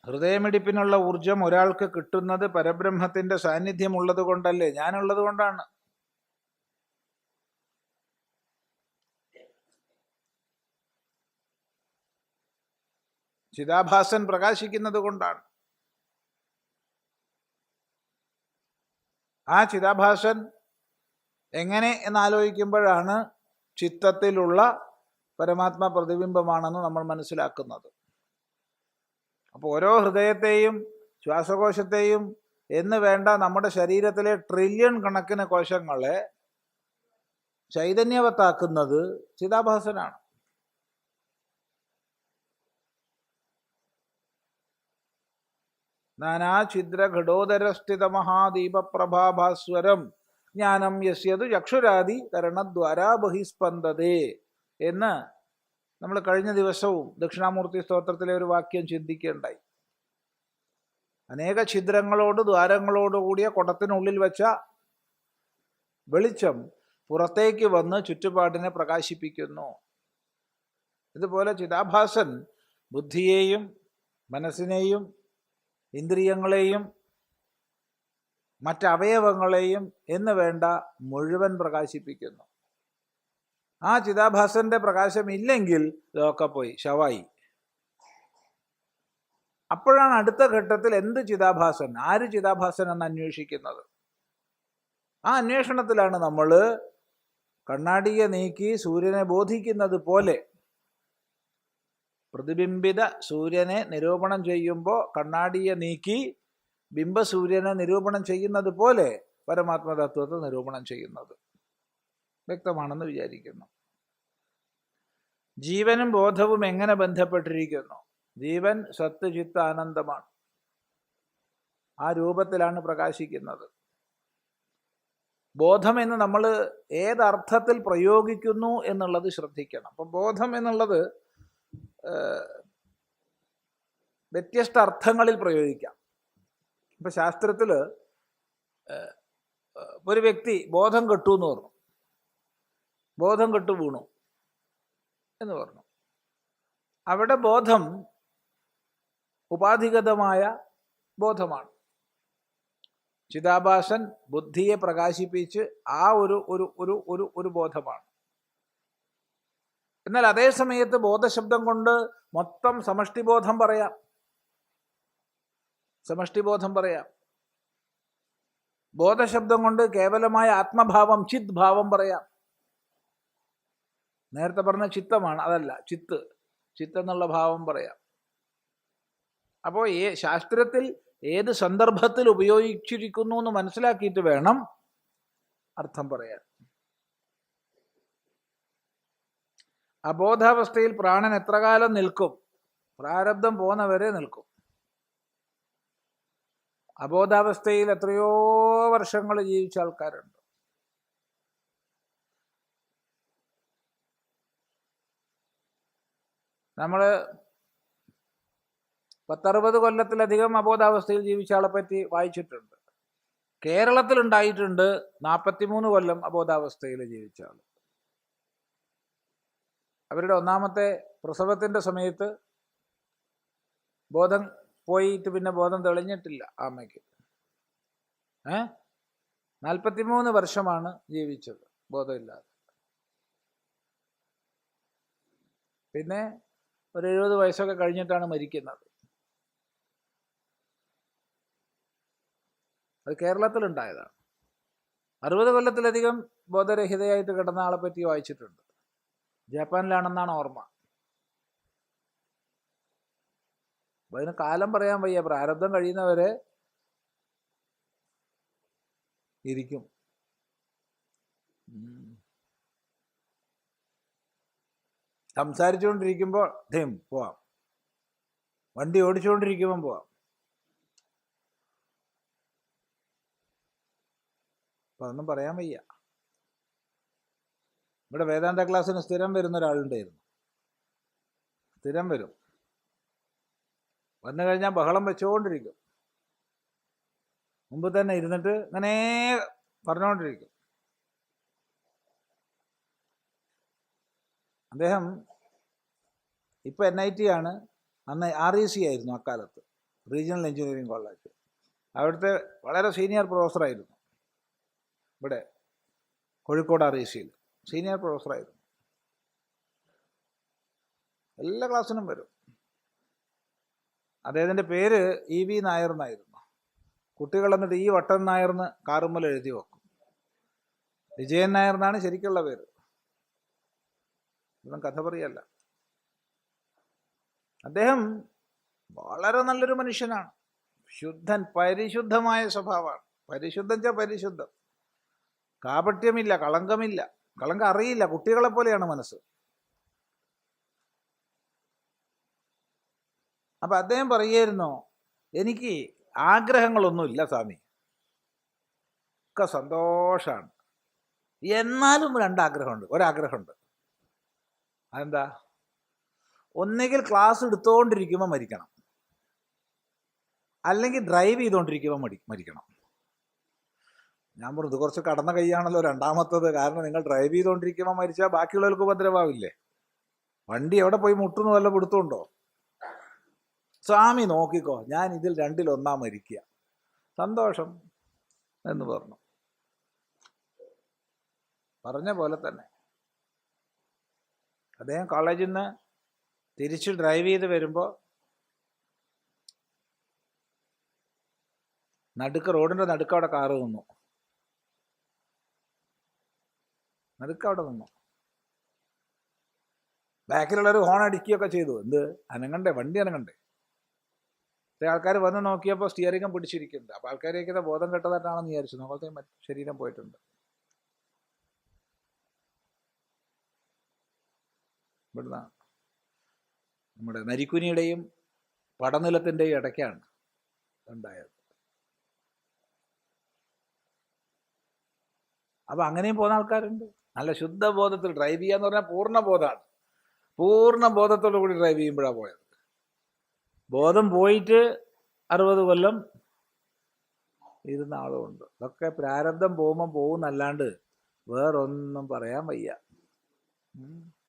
ഹൃദയമിടിപ്പിനുള്ള ഊർജം ഒരാൾക്ക് കിട്ടുന്നത് പരബ്രഹ്മത്തിന്റെ സാന്നിധ്യമുള്ളത് കൊണ്ടല്ലേ? ഞാനുള്ളത് കൊണ്ടാണ്. ചിതാഭാസൻ പ്രകാശിക്കുന്നത് കൊണ്ടാണ്. ആ ചിതാഭാസൻ എങ്ങനെ എന്നാലോചിക്കുമ്പോഴാണ് ചിത്തത്തിലുള്ള പരമാത്മ പ്രതിബിംബമാണെന്ന് നമ്മൾ മനസ്സിലാക്കുന്നത്. അപ്പോൾ ഓരോ ഹൃദയത്തെയും ശ്വാസകോശത്തെയും എന്ന് വേണ്ട നമ്മുടെ ശരീരത്തിലെ ട്രില്യൺ കണക്കിന് കോശങ്ങളെ ചൈതന്യവത്താക്കുന്നത് ചിതാഭാസനാണ്. നാനാഛിദ്ര ഘടോദരസ്ഥിത മഹാദീപപ്രഭാഭാസ്വരം ജ്ഞാനം യസ്യതു ചക്ഷുരാദി കരണദ്വാരാ ബഹിസ്പന്ദതേ എന്ന് നമ്മൾ കഴിഞ്ഞ ദിവസവും ദക്ഷിണാമൂർത്തി സ്തോത്രത്തിലെ ഒരു വാക്യം ചിന്തിക്കുകയുണ്ടായി. അനേക ഛിദ്രങ്ങളോട് ദ്വാരങ്ങളോടുകൂടിയ കുടത്തിനുള്ളിൽ വെച്ച വെളിച്ചം പുറത്തേക്ക് വന്ന് ചുറ്റുപാടിനെ പ്രകാശിപ്പിക്കുന്നു. ഇതുപോലെ ചിതാഭാസൻ ബുദ്ധിയെയും മനസ്സിനെയും ഇന്ദ്രിയങ്ങളെയും മറ്റവയവങ്ങളെയും എന്ന് വേണ്ട മുഴുവൻ പ്രകാശിപ്പിക്കുന്നു. ആ ചിതാഭാസന്റെ പ്രകാശമില്ലെങ്കിൽ ഇതൊക്കെ പോയി, ശവായി. അപ്പോഴാണ് അടുത്ത ഘട്ടത്തിൽ എന്ത് ചിതാഭാസൻ, ആര് ചിതാഭാസൻ എന്ന് അന്വേഷിക്കുന്നത്. ആ അന്വേഷണത്തിലാണ് നമ്മൾ കണ്ണാടിയെ നീക്കി സൂര്യനെ ബോധിക്കുന്നത് പോലെ, പ്രതിബിംബിത സൂര്യനെ നിരൂപണം ചെയ്യുമ്പോൾ കണ്ണാടിയെ നീക്കി ബിംബസൂര്യനെ നിരൂപണം ചെയ്യുന്നത് പോലെ പരമാത്മതത്വത്തെ നിരൂപണം ചെയ്യുന്നത്. വ്യക്തമാണെന്ന് വിചാരിക്കുന്നു. ജീവനും ബോധവും എങ്ങനെ ബന്ധപ്പെട്ടിരിക്കുന്നു? ജീവൻ സത്ത് ചിത്ത് ആനന്ദമാണ്. ആ രൂപത്തിലാണ് പ്രകാശിക്കുന്നത്. ബോധം എന്ന് നമ്മൾ ഏതർത്ഥത്തിൽ പ്രയോഗിക്കുന്നു എന്നുള്ളത് ശ്രദ്ധിക്കണം. അപ്പം ബോധം എന്നുള്ളത് വ്യത്യസ്ത അർത്ഥങ്ങളിൽ പ്രയോഗിക്കാം. ഇപ്പം ശാസ്ത്രത്തിൽ ഒരു വ്യക്തി ബോധം കെട്ടു എന്ന് പറഞ്ഞു, ബോധം കെട്ടു വീണു എന്ന് പറഞ്ഞു. അവിടെ ബോധം ഉപാധിഗതമായ ബോധമാണ്. ചിതാഭാസൻ ബുദ്ധിയെ പ്രകാശിപ്പിച്ച് ആ ഒരു ബോധമാണ്. എന്നാൽ അതേ സമയത്ത് ബോധശബ്ദം കൊണ്ട് മൊത്തം സമഷ്ടിബോധം പറയാം. സമഷ്ടിബോധം പറയാം. ബോധശബ്ദം കൊണ്ട് കേവലമായ ആത്മഭാവം, ചിത് ഭാവം പറയാം. നേരത്തെ പറഞ്ഞ ചിത്തമാണ്, അതല്ല ചിത്ത്, ചിത്ത് എന്നുള്ള ഭാവം പറയാം. അപ്പോൾ ശാസ്ത്രത്തിൽ ഏത് സന്ദർഭത്തിൽ ഉപയോഗിച്ചിരിക്കുന്നു എന്ന് മനസ്സിലാക്കിയിട്ട് വേണം അർത്ഥം പറയാൻ. അബോധാവസ്ഥയിൽ പ്രാണൻ എത്ര കാലം നിൽക്കും? പ്രാരബ്ധം പോന്നവരെ നിൽക്കും. അബോധാവസ്ഥയിൽ എത്രയോ വർഷങ്ങൾ ജീവിച്ച ആൾക്കാരുണ്ട്. നമ്മൾ 10-60 കൊല്ലത്തിലധികം അബോധാവസ്ഥയിൽ ജീവിച്ച ആളെ പറ്റി വായിച്ചിട്ടുണ്ട്. കേരളത്തിലുണ്ടായിട്ടുണ്ട് 43 കൊല്ലം അബോധാവസ്ഥയിൽ ജീവിച്ച ആൾ. അവരുടെ ഒന്നാമത്തെ പ്രസവത്തിൻ്റെ സമയത്ത് ബോധം പോയിട്ട് പിന്നെ ബോധം തെളിഞ്ഞിട്ടില്ല അമ്മയ്ക്ക്. 43 വർഷമാണ് ജീവിച്ചത് ബോധമില്ലാതെ. പിന്നെ ഒരു 70 വയസ്സൊക്കെ കഴിഞ്ഞിട്ടാണ് മരിക്കുന്നത്. അത് കേരളത്തിലുണ്ടായതാണ്. 60 കൊല്ലത്തിലധികം ബോധരഹിതയായിട്ട് കിടന്ന ആളെ പറ്റി വായിച്ചിട്ടുണ്ട്. ജപ്പാനിലാണെന്നാണ് ഓർമ്മ. അപ്പം അതിന് കാലം പറയാൻ വയ്യ. പ്രാരബ്ധം കഴിയുന്നവരെ ഇരിക്കും. സംസാരിച്ചുകൊണ്ടിരിക്കുമ്പോൾ പോവാം, വണ്ടി ഓടിച്ചുകൊണ്ടിരിക്കുമ്പം പോവാം. അപ്പം അതൊന്നും പറയാൻ വയ്യ. ഇവിടെ വേദാന്ത ക്ലാസ്സിന് സ്ഥിരം വരുന്ന ഒരാളുണ്ടായിരുന്നു. സ്ഥിരം വരും. വന്നു കഴിഞ്ഞാൽ ബഹളം വെച്ചുകൊണ്ടിരിക്കും. മുമ്പ് തന്നെ ഇരുന്നിട്ട് ഇങ്ങനെ പറഞ്ഞുകൊണ്ടിരിക്കും. അദ്ദേഹം ഇപ്പം NIT ആണ്, അന്ന് REC ആയിരുന്നു അക്കാലത്ത്. Regional engineering college. അവിടുത്തെ വളരെ സീനിയർ പ്രൊഫസറായിരുന്നു. ഇവിടെ കോഴിക്കോട് RECയിൽ സീനിയർ പ്രൊഫസറായിരുന്നു. എല്ലാ ക്ലാസ്സിനും വരും. അദ്ദേഹത്തിൻ്റെ പേര് EV നായർ എന്നായിരുന്നു. കുട്ടികൾ എന്നിട്ട് ഈ വട്ടൻ നായർന്ന് കാറുമ്മൽ എഴുതി വെക്കും. വിജയൻ നായർ എന്നാണ് ശരിക്കുള്ള പേര്. ഇതൊന്നും കഥ പറയല്ല. അദ്ദേഹം വളരെ നല്ലൊരു മനുഷ്യനാണ്. ശുദ്ധൻ, പരിശുദ്ധമായ സ്വഭാവമാണ്. പരിശുദ്ധം വെച്ചാൽ പരിശുദ്ധം. കാപട്യമില്ല, കളങ്കമില്ല. കളങ്കം അറിയില്ല. കുട്ടികളെ പോലെയാണ് മനസ്സ്. അപ്പം അദ്ദേഹം പറയുമായിരുന്നു, എനിക്ക് ആഗ്രഹങ്ങളൊന്നുമില്ല സ്വാമി, ഒക്കെ സന്തോഷമാണ്. എന്നാലും രണ്ടാഗ്രഹമുണ്ട്. ഒരാഗ്രഹമുണ്ട്. അതെന്താ? ഒന്നുകിൽ ക്ലാസ് എടുത്തുകൊണ്ടിരിക്കുമ്പോൾ മരിക്കണം, അല്ലെങ്കിൽ ഡ്രൈവ് ചെയ്തുകൊണ്ടിരിക്കുമ്പോൾ മരിക്കണം. ഞാൻ പറഞ്ഞു, ഇത് കുറച്ച് കടന്ന കൈയാണല്ലോ രണ്ടാമത്തത്. കാരണം നിങ്ങൾ ഡ്രൈവ് ചെയ്തുകൊണ്ടിരിക്കുമ്പോൾ മരിച്ചാൽ ബാക്കിയുള്ളവർക്ക് ഉപദ്രവാവില്ലേ? വണ്ടി എവിടെ പോയി മുട്ടുന്നു വല്ല പിടുത്തമുണ്ടോ? സ്വാമി നോക്കിക്കോ, ഞാൻ ഇതിൽ രണ്ടിലൊന്നാ മരിക്കുക. സന്തോഷം എന്ന് പറഞ്ഞു. പറഞ്ഞ പോലെ തന്നെ അദ്ദേഹം കോളേജിൽ നിന്ന് തിരിച്ച് ഡ്രൈവ് ചെയ്ത് വരുമ്പോൾ റോഡിൻ്റെ നടുക്കവിടെ കാറ് നിന്നു. നടുക്കവിടെ നിന്നു. ബാക്കിലുള്ളവർ ഹോൺ അടിക്കുകയൊക്കെ ചെയ്തു. എന്ത് അനങ്ങണ്ടേ? വണ്ടി അനങ്ങണ്ടേ? ആൾക്കാർ വന്ന് നോക്കിയപ്പോൾ സ്റ്റിയറിംഗും പിടിച്ചിരിക്കുന്നുണ്ട്. അപ്പോൾ ആൾക്കാരേക്ക് ബോധം കെട്ടതായിട്ടാണെന്ന് വിചാരിച്ചു. നോക്കത്തെ ശരീരം പോയിട്ടുണ്ട്. ഇവിടുന്ന് നമ്മുടെ നരിക്കുനിയുടെയും പടനിലത്തിൻ്റെയും ഇടയ്ക്കാണ് ഉണ്ടായത്. അപ്പം അങ്ങനെയും പോകുന്ന ആൾക്കാരുണ്ട്. നല്ല ശുദ്ധബോധത്തിൽ ഡ്രൈവ് ചെയ്യാന്ന് പറഞ്ഞാൽ പൂർണ്ണബോധമാണ്. പൂർണ്ണ ബോധത്തോടു കൂടി ഡ്രൈവ് ചെയ്യുമ്പോഴാണ് പോയത്. ബോധം പോയിട്ട് 60 കൊല്ലം ഇരുന്ന ആളുമുണ്ട്. ഇതൊക്കെ പ്രാരബ്ധം പോകുമ്പോൾ പോകുന്നല്ലാണ്ട് വേറൊന്നും പറയാൻ വയ്യ.